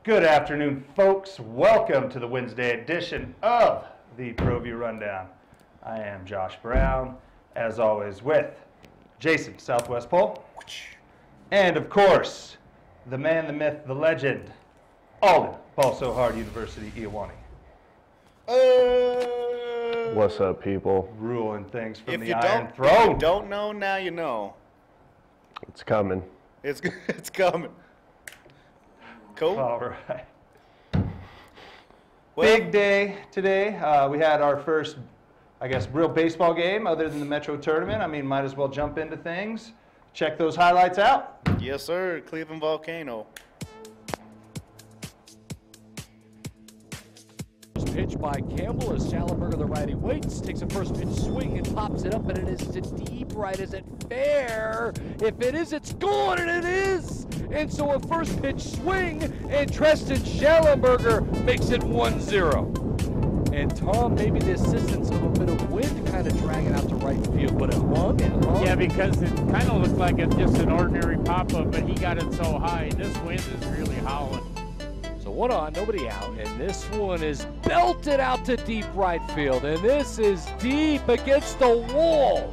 Good afternoon, folks. Welcome to the Wednesday edition of the Proview Rundown. I am Josh Brown, as always, with Jason Southwest Pole, and of course, the man, the myth, the legend, Alden, Paul So Hard University, Iowani. What's up, people? Ruling things from the If Iron Throne. you don't know, now you know. It's coming. It's coming. Cool. All right. Well, Big day today. We had our first, I guess, real baseball game other than the Metro Tournament. I mean, might as well jump into things. Check those highlights out. yes, sir. Cleveland Volcano. Pitch by Campbell as Schallenberger, the righty, waits, takes a first pitch swing and pops it up, and it is to deep right. Is it fair? If it is, it's gone, and it is! And so a first pitch swing, and Tristan Schallenberger makes it 1-0. And Tom, maybe the assistance of a bit of wind kind of dragging out to right field, but it hung and hung. Yeah, because it kind of looked like it's just an ordinary pop-up, but he got it so high. This wind is really howling. So one on, nobody out, and this one is belted out to deep right field, and this is deep against the wall.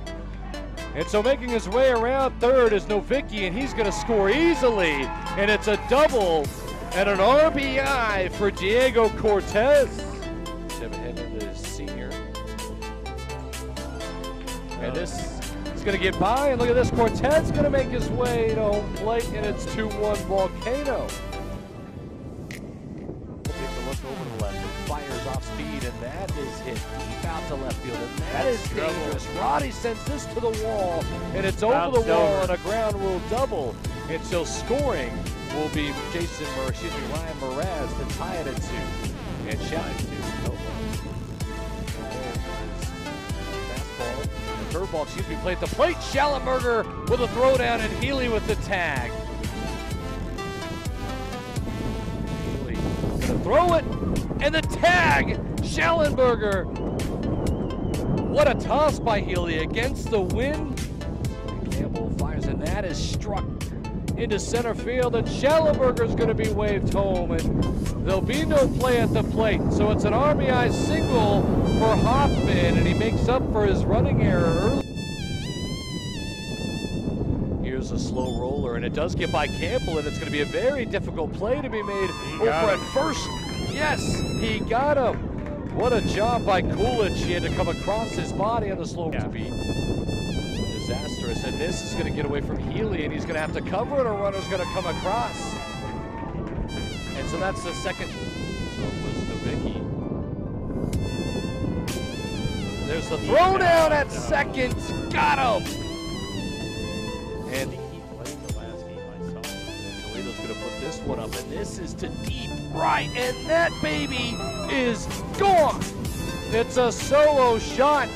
And so making his way around third is Novicki, and he's going to score easily, and it's a double and an RBI for Diego Cortez. Devin Hedman, the senior. And this is going to get by, and look at this, Cortez going to make his way to home plate, and it's 2-1 Volcano. Over the left and fires off speed, and that is hit deep out to left field, and that is dangerous. Roddy sends this to the wall, and it's over the wall on a ground rule double. And so scoring will be Ryan Mraz to tie it at 2. And fastball, curveball, played at the plate. Schallenberger with a throwdown, and Healy with the tag. Throw it, and the tag, Schallenberger. What a toss by Healy against the wind. And Campbell fires, and that is struck into center field, and Schallenberger's going to be waved home, and there'll be no play at the plate. So it's an RBI single for Hoffman, and he makes up for his running error early. Here's a slow roller, and it does get by Campbell, and it's going to be a very difficult play to be made over at first. Yes, he got him. What a job by Coolidge. He had to come across his body on the slow speed. Disastrous, and this is going to get away from Healy, and he's going to have to cover it, or a runner's going to come across. And so that's the second. So it was Novicki. There's the throwdown at second. Got him. And he played the last game I saw. And Toledo's going to put this one up, and this is to deep right, and that baby is gone. It's a solo shot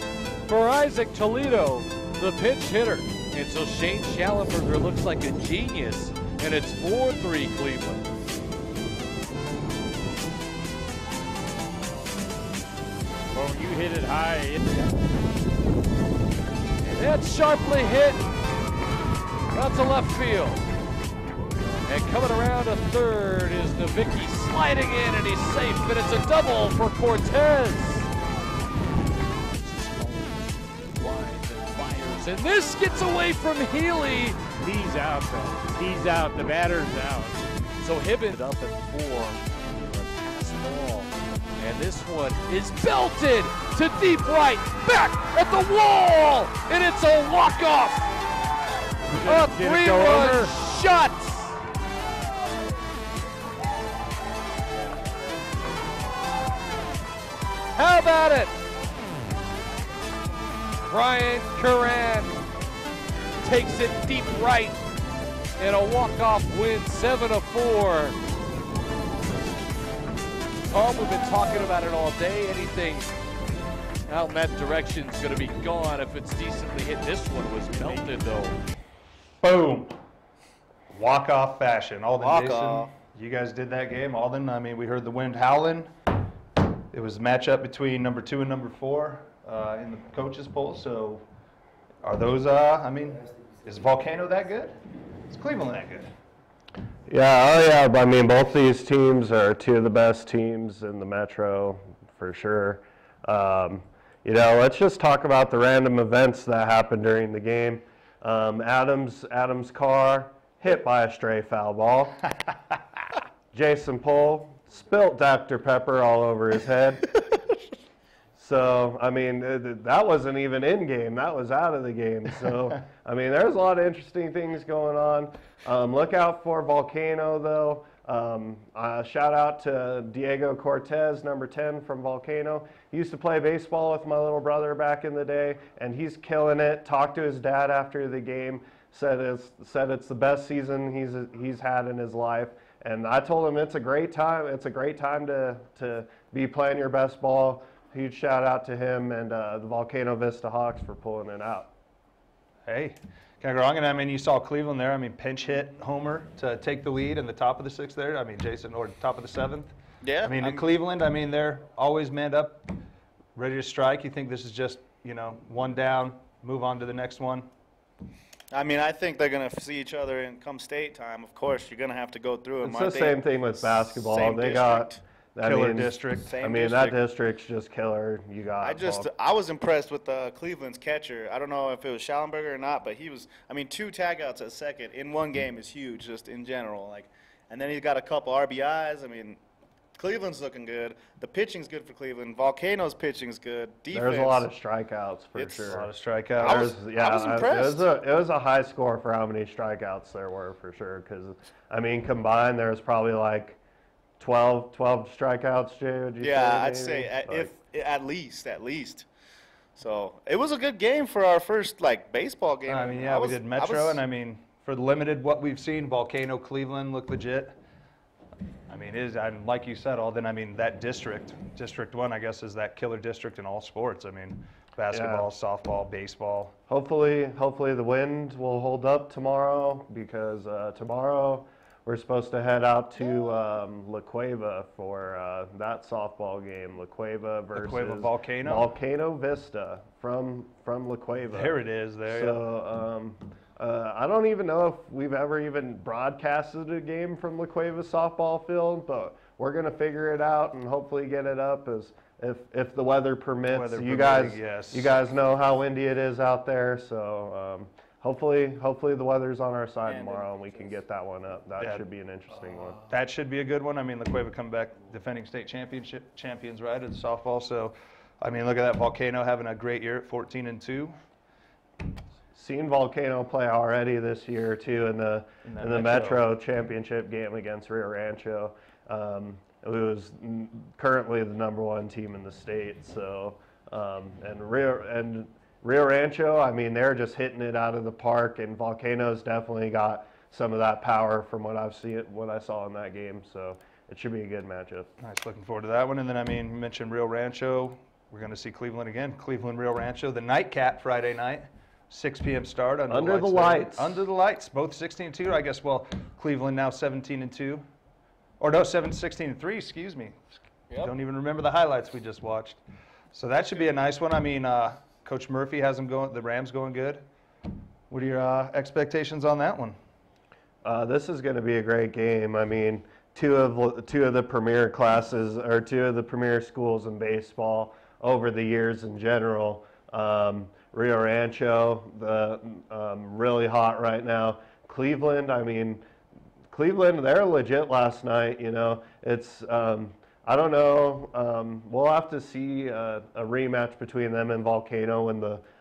for Isaac Toledo, the pinch hitter. And so Shane Schallenberger looks like a genius, and it's 4-3 Cleveland. Well, when you hit it high, And that's sharply hit out to left field. And coming around to third is Novicki sliding in, and he's safe, and it's a double for Cortez. Winds and fires, and this gets away from Healy. he's out, though. He's out. The batter's out. So Hibbins up at 4 for a pass ball. And this one is belted to deep right, back at the wall, and it's a walk-off. A 3-run shot. How about it? Brian Curran takes it deep right in a walk-off win, 7-4. Tom, we've been talking about it all day. Anything out in that direction is going to be gone if it's decently hit. This one was melted, though. Boom. Walk-off fashion. Alden, Walk-off. Jason, you guys did that game. Alden, I mean, we heard the wind howling. It was a matchup between number 2 and number 4 in the coaches poll. So are those, I mean, is Volcano that good? Is Cleveland that good? Yeah, oh yeah. I mean, both these teams are two of the best teams in the Metro, for sure. Let's just talk about the random events that happened during the game. Adam's car hit by a stray foul ball. Jason Pohl spilt Dr. Pepper all over his head. So, I mean, that wasn't even in game. That was out of the game. So, I mean, there's a lot of interesting things going on. Look out for Volcano, though. Shout out to Diego Cortez, number 10 from Volcano. He used to play baseball with my little brother back in the day, and he's killing it. Talked to his dad after the game, said it's the best season he's had in his life. And I told him it's a great time. It's a great time to be playing your best ball. Huge shout out to him and the Volcano Vista Hawks for pulling it out. Hey, can't go wrong. And I mean, you saw Cleveland there. I mean, pinch hit homer to take the lead in the top of the sixth there. I mean, Jason, or top of the seventh. Yeah. I mean, Cleveland, I mean, they're always manned up, ready to strike. You think this is just, one down, move on to the next one? I mean, I think they're going to see each other in come state time. Of course, you're going to have to go through it. It's the same thing with basketball. They got killer district. That district's just killer. You got. I was impressed with Cleveland's catcher. I don't know if it was Schallenberger or not, but he was. I mean, 2 tagouts at second in one game is huge, just in general. And then he got a couple RBIs. I mean, Cleveland's looking good. The pitching's good for Cleveland. Volcano's pitching's good. Defense. There's a lot of strikeouts for sure. A lot of strikeouts. I was impressed. It was a high score for how many strikeouts there were for sure. Because I mean, combined, there was probably like 12 strikeouts, Jay, would you say? Yeah, I'd say at least. So it was a good game for our first baseball game. I mean, yeah, we did Metro, and I mean, for the limited what we've seen, Volcano, Cleveland look legit. I mean, and like you said, I mean, that District 1, I guess, is that killer district in all sports. I mean, basketball, softball, baseball. Hopefully the wind will hold up tomorrow, because tomorrow we're supposed to head out to La Cueva for that softball game. La Cueva versus Volcano? Volcano Vista from La Cueva. There it is. There. So I don't even know if we've ever even broadcasted a game from La Cueva softball field, but we're gonna figure it out and hopefully get it up if the weather permits. You guys know how windy it is out there, so. Hopefully the weather's on our side tomorrow and we can get that one up. That should be an interesting one. That should be a good one. I mean, La Cueva come back defending state champions, right, at the softball. So, I mean, look at that Volcano having a great year at 14-2. Seen Volcano play already this year too in the Metro Championship game against Rio Rancho. It was currently the #1 team in the state. So, Rio Rancho, I mean, they're just hitting it out of the park, and Volcano's definitely got some of that power from what I saw in that game. So it should be a good matchup. Nice, looking forward to that one. And then, I mean, you mentioned Rio Rancho. We're going to see Cleveland again. Cleveland, Rio Rancho, the nightcap Friday night, 6 p.m. start under the lights. Under the lights, both 16-2. I guess. Well, Cleveland now 17-2, or no, 16-3. Excuse me. Yep. Don't even remember the highlights we just watched. So that should be a nice one. I mean. Coach Murphy has them going. The Rams going good. What are your expectations on that one? This is going to be a great game. I mean, two of the premier classes, or 2 of the premier schools in baseball over the years in general. Rio Rancho, really hot right now. Cleveland, I mean, they're legit last night. It's. I don't know. We'll have to see a rematch between them and Volcano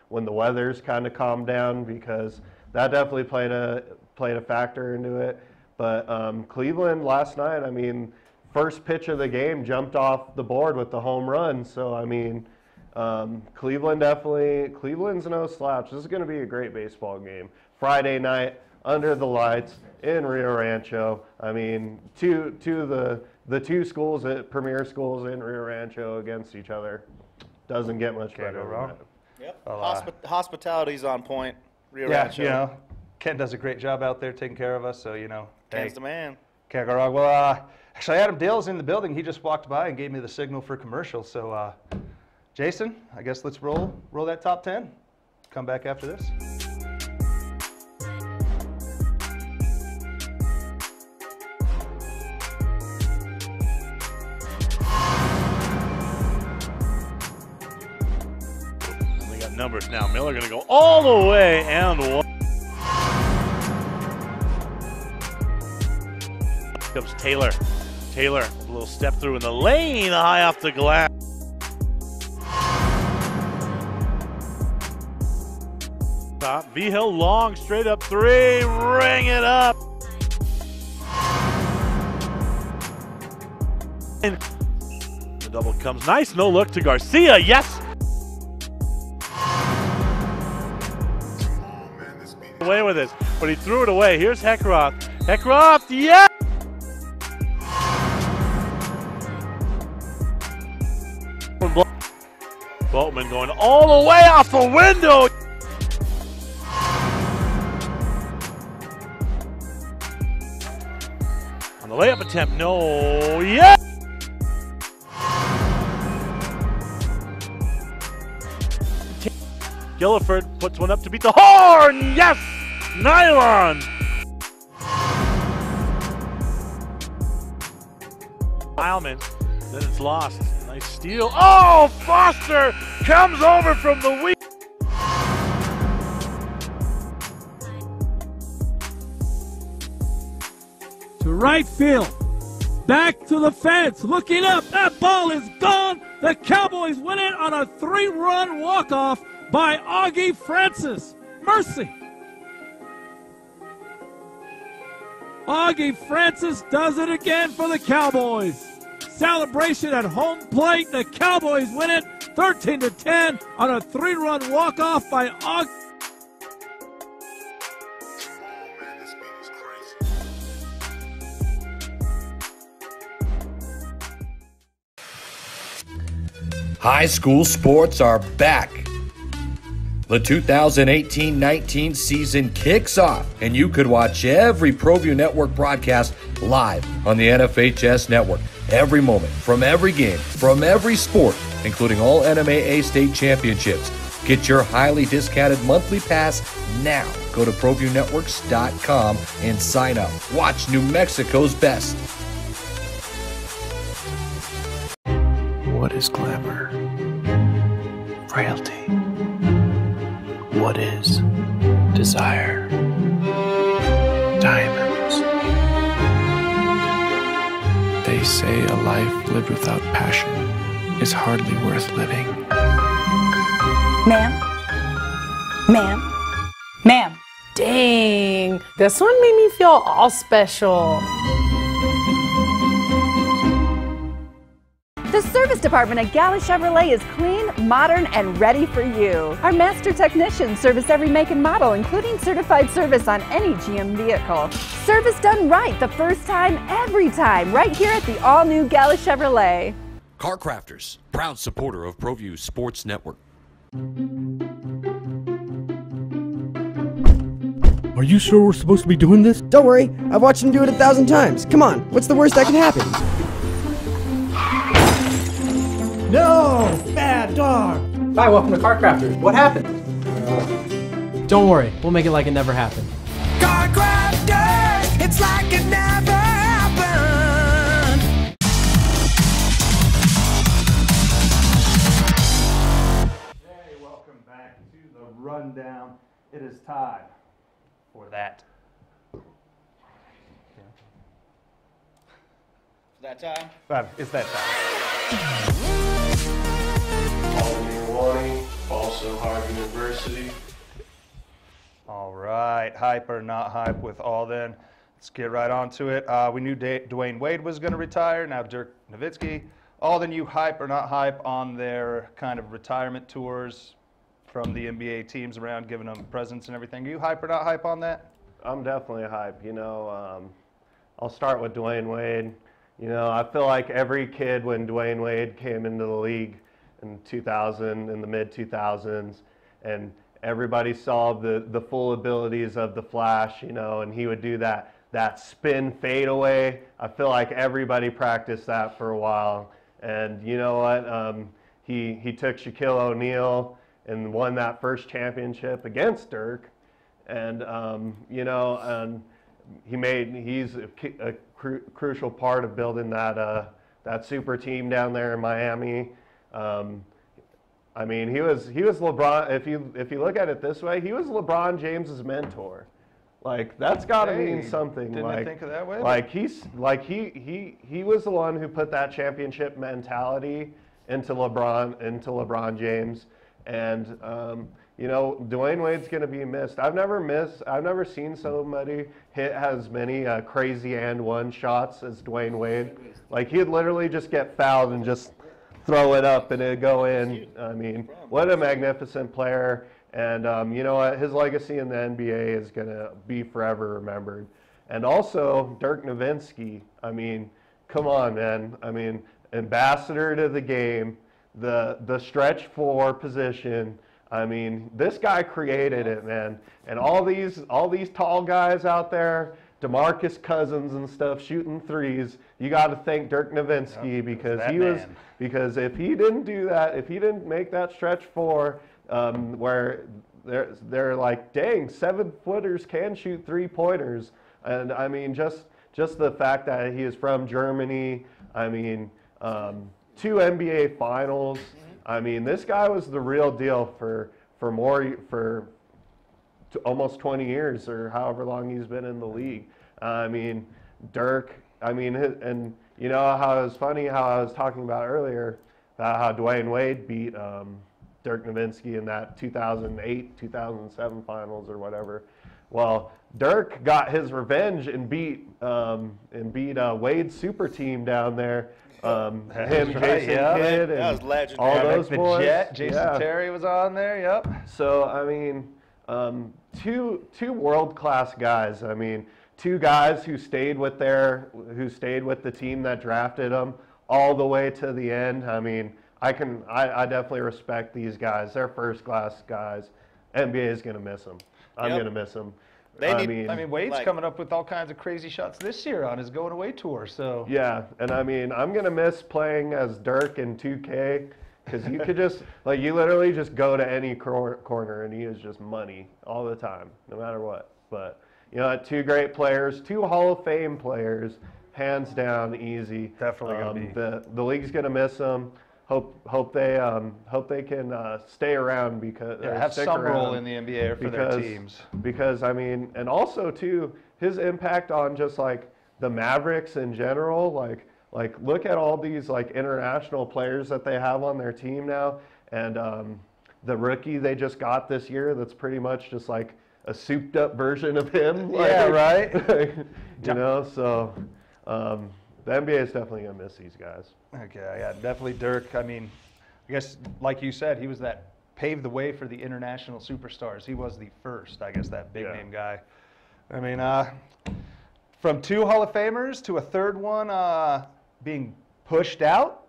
when the weather's kind of calmed down, because that definitely played a factor into it. But Cleveland last night, I mean, first pitch of the game jumped off the board with the home run. So I mean, Cleveland's no slouch. This is going to be a great baseball game. Friday night under the lights in Rio Rancho. I mean, the 2 schools, premier schools in Rio Rancho against each other. Doesn't get much better than that. Yep. Well, hospitality's on point. Rio Rancho. Ken does a great job out there taking care of us. So Ken's the man. Can't go wrong. Well, actually, Adam Dale's in the building. He just walked by and gave me the signal for commercial. So, Jason, I guess let's roll that top 10. Come back after this. Got numbers now. Miller going to go all the way and one. Comes Taylor. Taylor, a little step through in the lane, high off the glass. Top, V-Hill long, straight up three, ring it up. And the double comes nice, no look to Garcia, yes. Away with it, but he threw it away. Here's Heckroth. Heckroth, yeah! Boatman going all the way off the window. On the layup attempt, no, yeah! Gilliford puts one up to beat the horn, yes! Nylon! Heilman, then it's lost. Nice steal. Oh, Foster comes over from the weak. To right field. Back to the fence. Looking up. That ball is gone. The Cowboys win it on a 3-run walk-off by Augie Francis. Mercy. Augie Francis does it again for the Cowboys. Celebration at home plate. The Cowboys win it 13-10 on a 3-run walk-off by Augie. High school sports are back. The 2018-19 season kicks off, and you could watch every Proview Network broadcast live on the NFHS Network. Every moment, from every game, from every sport, including all NMAA state championships. Get your highly discounted monthly pass now. Go to ProviewNetworks.com and sign up. Watch New Mexico's best. What is glamour? Frailty. What is desire? Diamonds. They say a life lived without passion is hardly worth living. Ma'am? Ma'am? Ma'am? Dang, this one made me feel all special. The service department at Galley Chevrolet is clean, modern, and ready for you. Our master technicians service every make and model, including certified service on any GM vehicle. Service done right the first time, every time, right here at the all-new Galley Chevrolet. Car Crafters, proud supporter of Proview Sports Network. Are you sure we're supposed to be doing this? Don't worry, I've watched him do it 1,000 times. Come on, what's the worst that can happen? No! Bad dog! Hi, welcome to Car Crafters. What happened? Don't worry, we'll make it like it never happened. Car Crafters! It's like it never happened! Hey, welcome back to the rundown. It is time for that. That time? It's that time. Albany, also Harvard University. All right, hype or not hype with all then. Let's get right on to it. We knew Dwayne Wade was going to retire. Now Dirk Nowitzki. All then, you hype or not hype on their kind of retirement tours from the NBA teams around, giving them presents and everything. Are you hype or not hype on that? I'm definitely hype. You know, I'll start with Dwayne Wade. You know, I feel like every kid when Dwayne Wade came into the league in 2000, in the mid-2000s, and everybody saw the full abilities of the Flash, you know, and he would do that spin fadeaway. I feel like everybody practiced that for a while. And you know what? He took Shaquille O'Neal and won that first championship against Dirk. And, you know, and he's a crucial part of building that super team down there in Miami. I mean, he was LeBron. If you look at it this way, he was LeBron James's mentor. Like, that's got to mean something. Didn't like, think of that way. Like he was the one who put that championship mentality into LeBron James, and you know, Dwayne Wade's going to be missed. I've never seen somebody hit as many crazy and one shots as Dwayne Wade. Like, he'd literally just get fouled and just throw it up and it'd go in. I mean, what a magnificent player. And you know what? His legacy in the NBA is going to be forever remembered. And also, Dirk Nowitzki. I mean, come on, man. I mean, ambassador to the game, the stretch four position. I mean, this guy created it, man. And all these tall guys out there, DeMarcus Cousins and stuff, shooting threes. You got to thank Dirk Nowitzki because if he didn't do that, if he didn't make that stretch four, where they're like, dang, 7-footers can shoot 3-pointers. And I mean, just the fact that he is from Germany. I mean, 2 NBA finals. I mean, this guy was the real deal for almost 20 years or however long he's been in the league. I mean, Dirk. I mean, and you know how it was funny how I was talking about earlier about how Dwayne Wade beat Dirk Nowitzki in that 2008-2007 finals or whatever. Well, Dirk got his revenge and beat Wade's super team down there. Him, Jason Kidd, that was legendary. All those boys. Jet, Jason Terry was on there. Yep. So I mean, two world-class guys. I mean, 2 guys who stayed with the team that drafted them all the way to the end. I mean, I definitely respect these guys. They're first-class guys. NBA is going to miss them. I'm going to miss them. I mean, Wade's coming up with all kinds of crazy shots this year on his going away tour. So yeah, and I mean, I'm going to miss playing as Dirk in 2K because you could just you literally just go to any corner and he is just money all the time, no matter what. But you know, 2 great players, 2 Hall of Fame players, hands down, easy. Definitely going to be. The league's going to miss them. Hope they can stay around because have some role in the NBA for their teams. Because I mean, and also too, his impact on just like the Mavericks in general. Like look at all these like international players that they have on their team now, and the rookie they just got this year. That's pretty much just like a souped up version of him. Yeah, right. You know, so. The NBA is definitely going to miss these guys. Okay, yeah, definitely Dirk. I mean, I guess, like you said, he was that paved the way for the international superstars. He was the first, I guess, that big name guy. I mean, from 2 Hall of Famers to a 3rd one being pushed out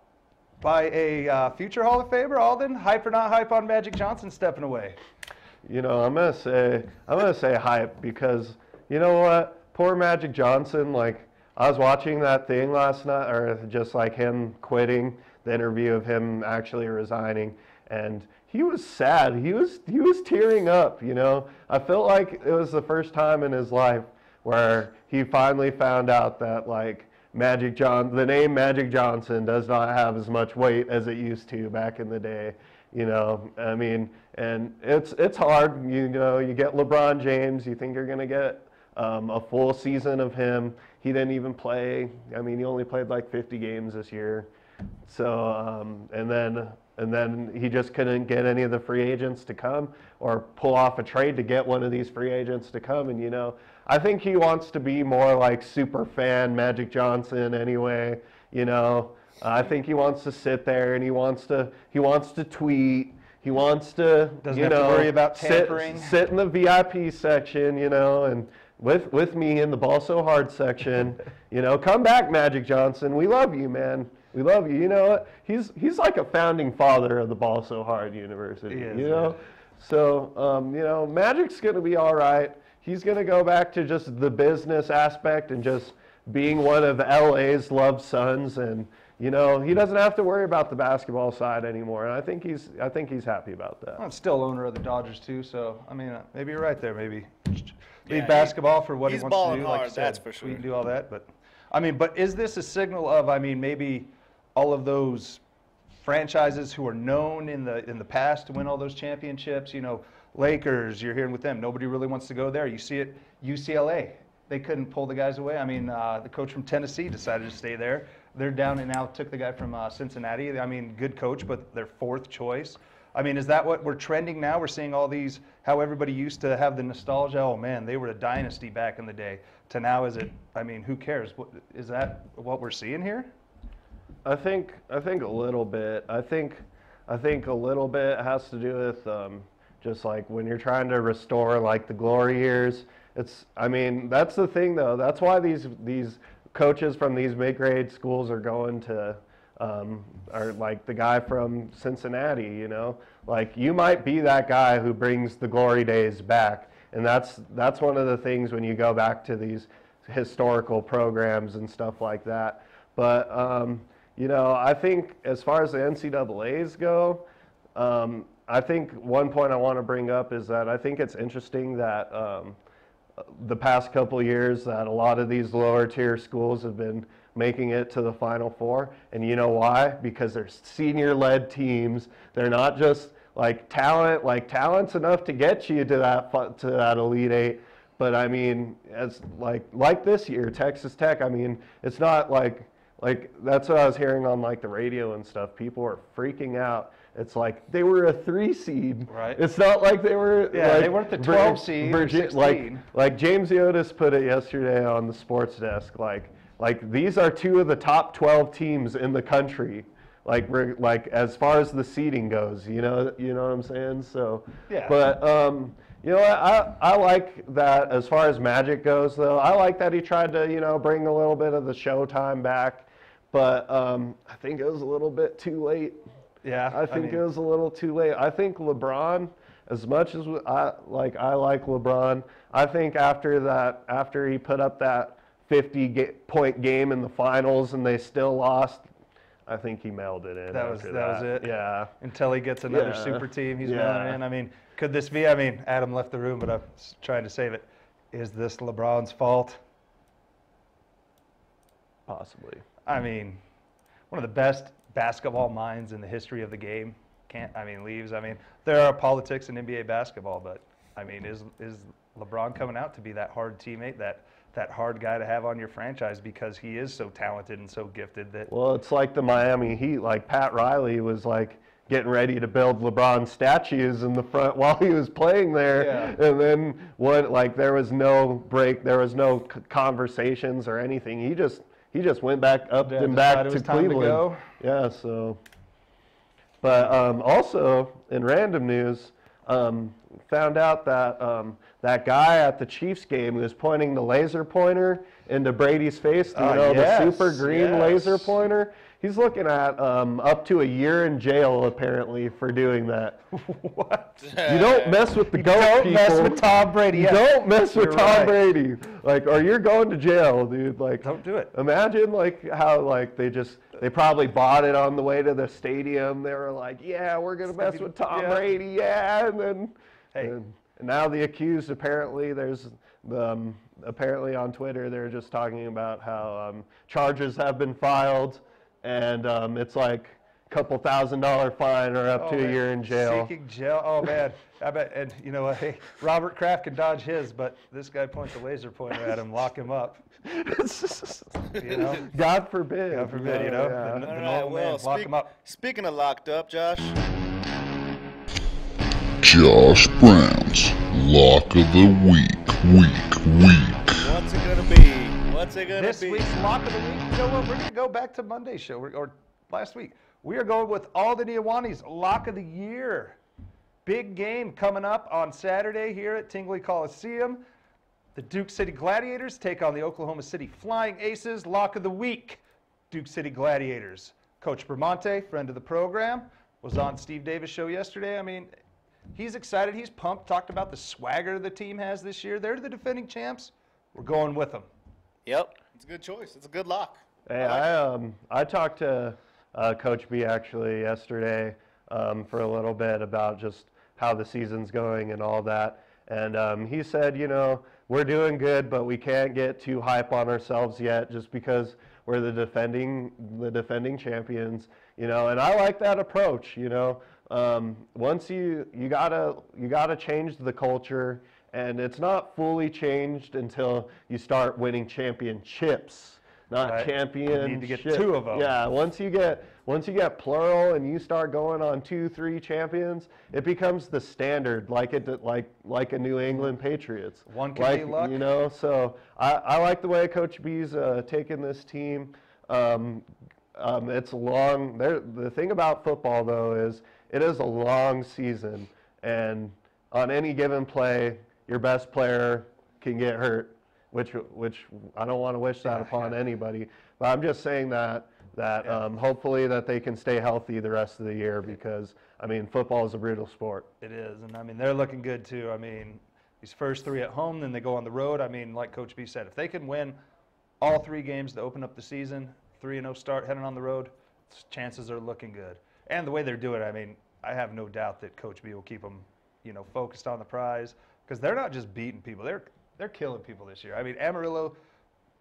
by a future Hall of Famer, Alden, hype or not hype on Magic Johnson stepping away? You know, I'm gonna say hype because you know what, poor Magic Johnson, like. I was watching that thing last night, or just like him quitting, the interview of him actually resigning, and he was sad. He was tearing up, you know. I felt like it was the first time in his life where he finally found out that like the name Magic Johnson does not have as much weight as it used to back in the day, you know. I mean, and it's hard, you know. You get LeBron James, you think you're gonna get a full season of him. He didn't even play. I mean, he only played like 50 games this year. So, and then he just couldn't get any of the free agents to come or pull off a trade to get one of these free agents to come. And, you know, I think he wants to be more like super fan Magic Johnson anyway. You know, I think he wants to sit there and he wants to tweet. He wants to, doesn't have to worry about tampering. Sit in the VIP section, you know, and with me in the Ball So Hard section, you know, come back, Magic Johnson. We love you, man. We love you. You know what? He's like a founding father of the Ball So Hard University. You know, so you know, Magic's gonna be all right. He's gonna go back to just the business aspect and just being one of LA's loved sons, and you know, he doesn't have to worry about the basketball side anymore. And I think he's happy about that. I'm still owner of the Dodgers too, so I mean, maybe you're right there. Maybe leave basketball for what he wants to do. Hard, like you said, that's for sure. We can do all that, but I mean, but is this a signal of? I mean, maybe all of those franchises who are known in the past to win all those championships. You know, Lakers, you're hearing with them. Nobody really wants to go there. You see it, UCLA. They couldn't pull the guys away. I mean, the coach from Tennessee decided to stay there. They're down and now took the guy from Cincinnati. I mean, good coach, but their 4th choice. I mean, is that what we're trending now? We're seeing all these, how everybody used to have the nostalgia. Oh, man, they were a dynasty back in the day. To now, is it, I mean, who cares? Is that what we're seeing here? I think a little bit. I think a little bit has to do with just like when you're trying to restore like the glory years. I mean, that's the thing though. That's why these coaches from these mid-grade schools are going to, are like the guy from Cincinnati, you know? Like, you might be that guy who brings the glory days back. And that's one of the things when you go back to these historical programs and stuff like that. But, you know, I think as far as the NCAAs go, I think one point I want to bring up is that I think it's interesting that the past couple years that a lot of these lower tier schools have been making it to the Final Four. And you know why? Because they're senior-led teams. They're not just like talent. Like, talent's enough to get you to that Elite Eight. But I mean, as like this year, Texas Tech. I mean, it's not like that's what I was hearing on like the radio and stuff. People were freaking out. It's like they were a 3 seed. Right. It's not like they were. Yeah, like, they weren't the 12 seed. Or 16. Like James Iotis put it yesterday on the sports desk. Like these are 2 of the top 12 teams in the country. Like as far as the seeding goes, you know what I'm saying? So. Yeah. But you know what? I like that as far as Magic goes, though. I like that he tried to, you know, bring a little bit of the showtime back. But I think it was a little bit too late. Yeah, I think it was a little too late. I think LeBron, as much as I like LeBron, I think after he put up that 50-point game in the finals and they still lost, I think he mailed it in. That was it. Yeah. Until he gets another super team, he's mailing in. I mean, could this be? I mean, Adam left the room, but I'm trying to save it. Is this LeBron's fault? Possibly. I mean, one of the best basketball minds in the history of the game leaves. I mean, there are politics in NBA basketball, but I mean, is LeBron coming out to be that hard teammate, that hard guy to have on your franchise because he is so talented and so gifted that. Well, it's like the Miami Heat. Like Pat Riley was like getting ready to build LeBron statues in the front while he was playing there, and then there was no break, there was no conversations or anything. He just went back up and back to Cleveland. Yeah, so. But also in random news, found out that that guy at the Chiefs game who was pointing the laser pointer into Brady's face, the super green laser pointer. He's looking at up to a year in jail, apparently, for doing that. What? You don't mess with the GOAT people. Don't mess with Tom Brady. You don't mess with Tom Brady. Like, or you're going to jail, dude. Like, don't do it. Imagine, like, how, like, they probably bought it on the way to the stadium. They were like, yeah, we're going to mess with Tom Brady, yeah. And then, and now the accused, apparently, apparently on Twitter, they're just talking about how charges have been filed. And it's like a couple $1,000 fine or up to a year in jail. Seeking jail. Oh, man. I bet. And you know what? Hey, Robert Kraft can dodge his, but this guy points a laser pointer at him, lock him up. You know? God forbid. God forbid, you know? Yeah. The normal man, lock him up. Speaking of locked up, Josh. Josh Brown's Lock of the Week. What's it going to be? What's it going to be? This week's Lock of the Week, you know what? We're going to go back to Monday's show, or last week. We are going with Alden Iowani's Lock of the Year. Big game coming up on Saturday here at Tingley Coliseum. The Duke City Gladiators take on the Oklahoma City Flying Aces. Lock of the Week, Duke City Gladiators. Coach Bramante, friend of the program, was on Steve Davis' show yesterday. I mean, he's excited. He's pumped. Talked about the swagger the team has this year. They're the defending champs. We're going with them. Yep, it's a good choice. It's a good lock. Hey, I talked to Coach B actually yesterday for a little bit about just how the season's going and all that. And he said, you know, we're doing good, but we can't get too hype on ourselves yet just because we're the defending champions. You know, and I like that approach. You know, once you gotta change the culture, and it's not fully changed until you start winning championships, not championships. You need to get 2 of them. Yeah, once you get plural and you start going on 2, 3 champions, it becomes the standard, like a New England Patriots. One can be luck. You know, so I like the way Coach B's taking this team. It's long. The thing about football, though, is it is a long season, and on any given play, your best player can get hurt, which I don't want to wish that upon anybody. But I'm just saying that hopefully that they can stay healthy the rest of the year, because I mean, football is a brutal sport. It is, and I mean, they're looking good too. I mean, these first 3 at home, then they go on the road. I mean, like Coach B said, if they can win all 3 games to open up the season, 3-0 start heading on the road, chances are looking good. And the way they're doing it, I mean, I have no doubt that Coach B will keep them, you know, focused on the prize, because they're not just beating people; they're killing people this year. I mean, Amarillo,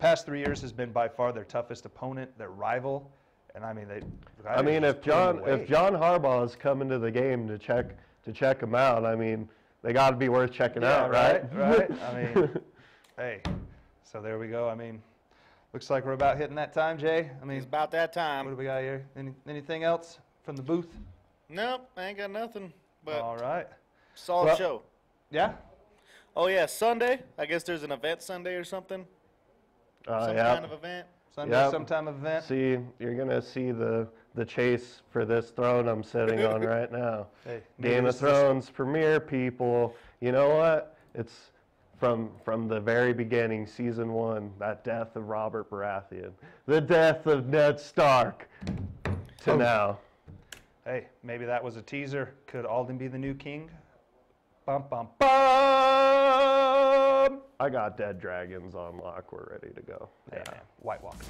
past 3 years, has been by far their toughest opponent, their rival, and I mean if John Harbaugh is coming to the game to check them out, I mean, they got to be worth checking out, right? Right. I mean, hey, so there we go. I mean, looks like we're about hitting that time, Jay. I mean, It's about that time. what do we got here? Anything else from the booth? Nope, I ain't got nothing. But All right. solid show. Yeah. Oh yeah, Sunday. I guess there's an event Sunday or something. Some kind of event. Sunday, sometime event. See, you're gonna see the chase for this throne I'm sitting on right now. Hey, Game of Thrones premiere, people. You know what? It's from the very beginning, season 1, that death of Robert Baratheon, the death of Ned Stark, to now. Hey, maybe that was a teaser. Could Alden be the new king? Bum, bum, bum! I got Dead Dragons on lock. We're ready to go. Hey, man. White Walkers.